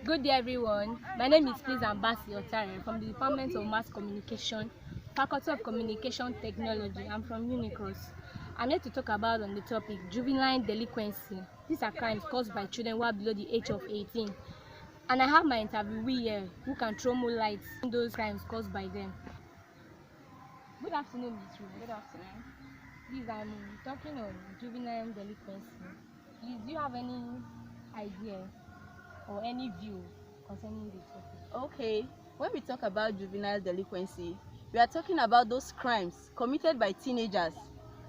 Good day, everyone. My name is Please Ambassi Otare from the Department of Mass Communication, Faculty of Communication Technology. I'm from Unicross. I'm here to talk about on the topic juvenile delinquency. These are crimes caused by children who are below the age of 18. And I have my interviewee here who can throw more light on those crimes caused by them. Good afternoon, Ms. Ru. Good afternoon. Please, I'm talking on juvenile delinquency. Please, do you have any idea or any view concerning the topic? Okay, when we talk about juvenile delinquency, we are talking about those crimes committed by teenagers.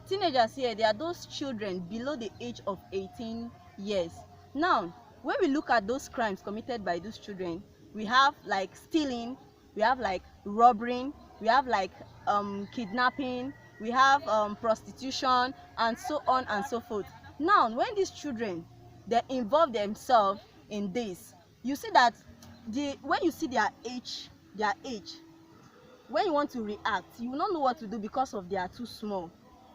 Teenagers here, they are those children below the age of 18 years. Now, when we look at those crimes committed by those children, we have like stealing, we have like robbery, we have like kidnapping, we have prostitution, and so on and so forth. Now, when these children, they involve themselves in this, you see that when you see their age, when you want to react, you will not know what to do because of they are too small.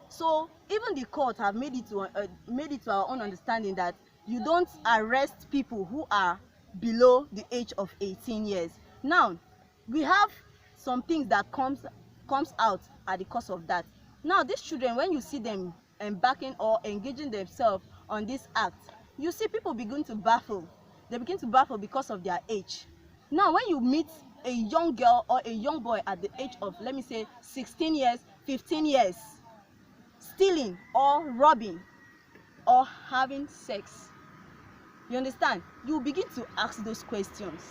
So even the court have made it to our own understanding that you don't arrest people who are below the age of 18 years. Now, we have some things that comes out at the cause of that. Now, these children, when you see them embarking or engaging themselves on this act, you see people begin to baffle. They begin to baffle because of their age. Now, when you meet a young girl or a young boy at the age of, let me say, 16 years, 15 years, stealing or robbing or having sex, you understand? You begin to ask those questions.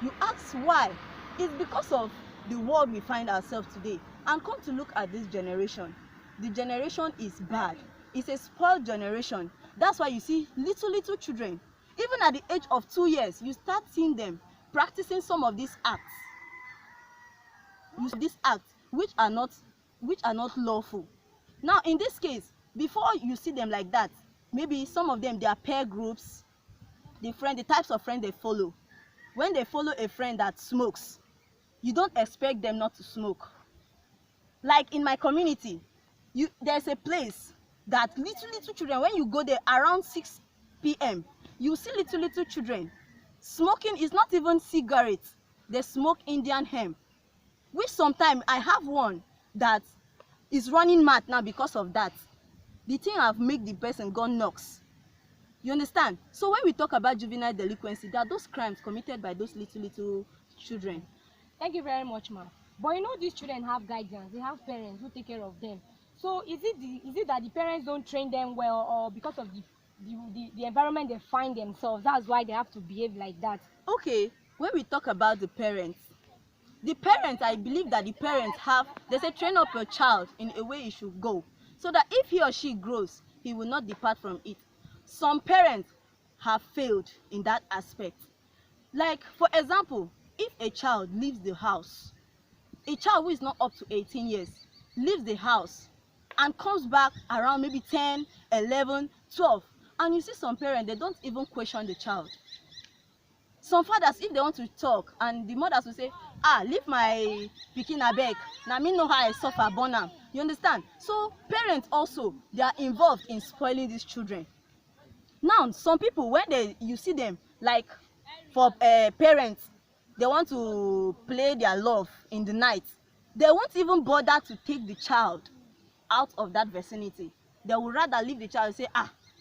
You ask why. It's because of the world we find ourselves today. And come to look at this generation. The generation is bad. It's a spoiled generation. That's why you see little children, even at the age of 2 years, you start seeing them practicing some of these acts. These acts which are not lawful. Now, in this case, before you see them like that, maybe some of them, they are peer groups, the types of friends they follow. When they follow a friend that smokes, you don't expect them not to smoke. Like in my community, there's a place that little children, when you go there around 6 p.m., you see little children smoking. Is not even cigarettes, they smoke Indian hemp, which sometimes I have one that is running mad now because of that. The thing have made the person gone nuts. You understand? So when we talk about juvenile delinquency, there are those crimes committed by those little children. Thank you very much, ma'am. But you know, these children have guardians, they have parents who take care of them. So is it that the parents don't train them well, or because of the environment they find themselves, that's why they have to behave like that? Okay, when we talk about the parents, I believe that the parents they say train up your child in a way he should go, so that if he or she grows, he will not depart from it. Some parents have failed in that aspect. Like, for example, if a child leaves the house, a child who is not up to 18 years leaves the house and comes back around maybe 10, 11, 12, and you see some parents, they don't even question the child. Some fathers, if they want to talk, and the mothers will say, leave my pikin abeg, na me know how I suffer born am. You understand? So parents also, they are involved in spoiling these children. Now, some people, when you see them, like for parents, they want to play their love in the night, they won't even bother to take the child out of that vicinity. They would rather leave the child and say,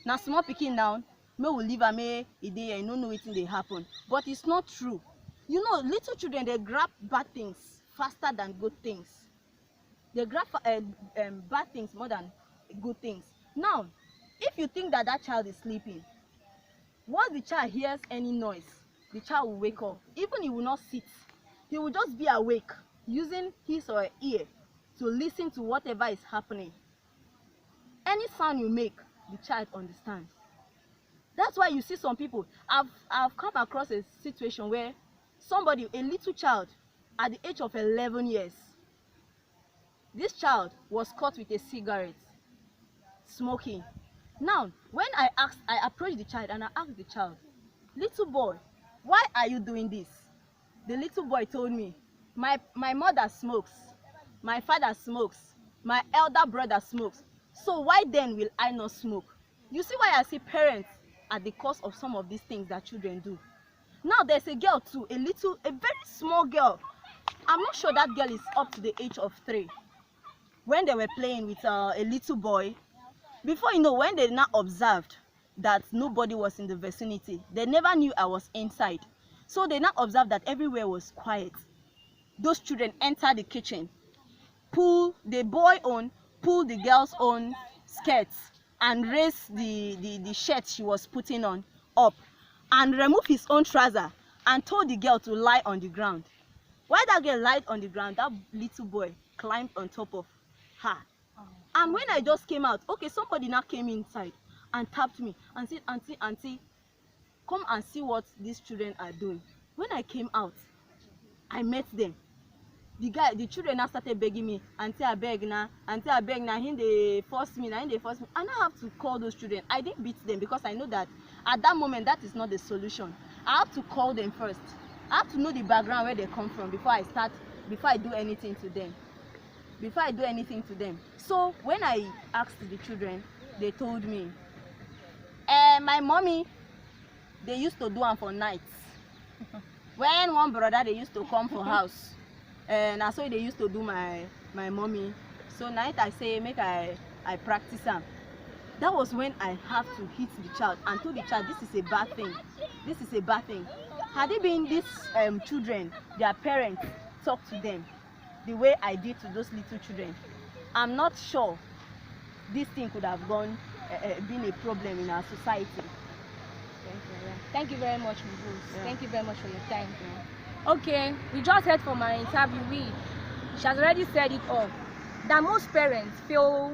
now small pikin now, may we leave am, may e dey here, no know wetin dey happen. But it's not true. You know, little children, they grab bad things faster than good things. They grab bad things more than good things. Now, if you think that child is sleeping, once the child hears any noise, the child will wake up. Even he will not sit, he will just be awake, using his or her ear to listen to whatever is happening. Any sound you make, the child understands. That's why you see some people. I've come across a situation where somebody, a little child, at the age of 11 years, this child was caught with a cigarette, smoking. Now, when I approached the child and I asked the child, little boy, why are you doing this? The little boy told me, my mother smokes, my father smokes, my elder brother smokes, so why then will I not smoke? You see why I say parents at the cause of some of these things that children do. Now there's a girl too, a very small girl. I'm not sure that girl is up to the age of 3. When they were playing with a little boy, before you know, when they now observed that nobody was in the vicinity, they never knew I was inside. So they now observed that everywhere was quiet. Those children entered the kitchen, pull the girl's own skirts and raise the shirt she was putting on up, and remove his own trouser and told the girl to lie on the ground. While that girl lied on the ground, that little boy climbed on top of her. And when I just came out, okay, somebody now came inside and tapped me and said, auntie, come and see what these children are doing. When I came out, I met them. The children now started begging me, auntie I beg now, him they forced me, and I have to call those children. I didn't beat them because I know that at that moment that is not the solution. I have to call them first. I have to know the background where they come from before I do anything to them. So when I asked the children, they told me, my mommy, they used to do them for nights. When one brother, they used to come for house, and so they used to do my mommy. So night I say, make I practice them. That was when I have to hit the child and told the child, this is a bad thing. Had it been these children, their parents talk to them the way I did to those little children, I'm not sure this thing could have been a problem in our society. Thank you very much, Ms. Rose. Yeah. Thank you very much for your time. Yeah. Okay, we just heard from our interviewee. She has already said it all, that most parents fail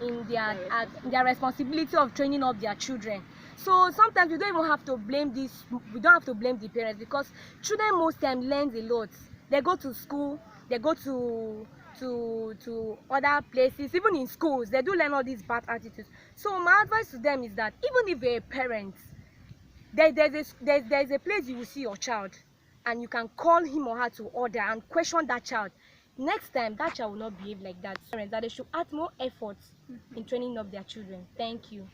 in their responsibility of training up their children. So sometimes we don't have to blame the parents, because children most times learn a lot. They go to school, they go to other places, even in schools, they do learn all these bad attitudes. So my advice to them is that even if you're a parent, there's a place you will see your child, and you can call him or her to order and question that child. Next time, that child will not behave like that. Parents, that they should add more efforts in training up their children. Thank you.